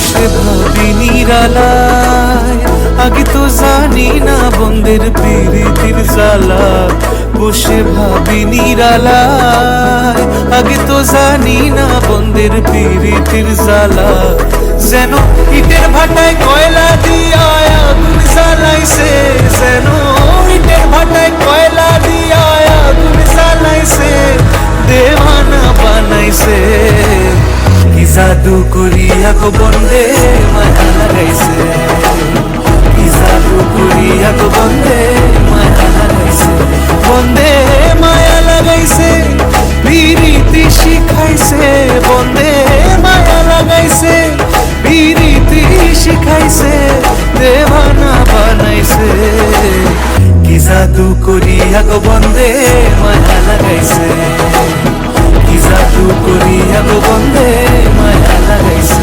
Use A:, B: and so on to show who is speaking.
A: বসে ভাবি নিরালায়, আগে তো জানি না বন্ধের প্রীতির জ্বালা। বসে ভাবি নিরালায়, আগে তো জানি না বন্ধের প্রীতির জ্বালা। যেন ইটের ভাটায় কয়লা দিয়া আগুন জ্বালাইছে, যেন ইটের ভাটায় কয়লা দিয়া আগুন জ্বালাইছে, দেওয়ানা বানাইছে। কি জাদু করিয়া গো বন্দে মায়া লাগাইছে, কি জাদু করিয়া গো বন্দে মায়া লাগাইছে। বন্দে মায়া লাগাইছে, প্রীতি শিখাইছে, বন্দে মায়া লাগাইছে, প্রীতি শিখাইছে, দেওয়ানা বানাইছে। কি জাদু করিয়া গো বন্দে মায়া লাগাইছে, কি জাদু করিয়া গো বন্দে মায়া লাগাইছে।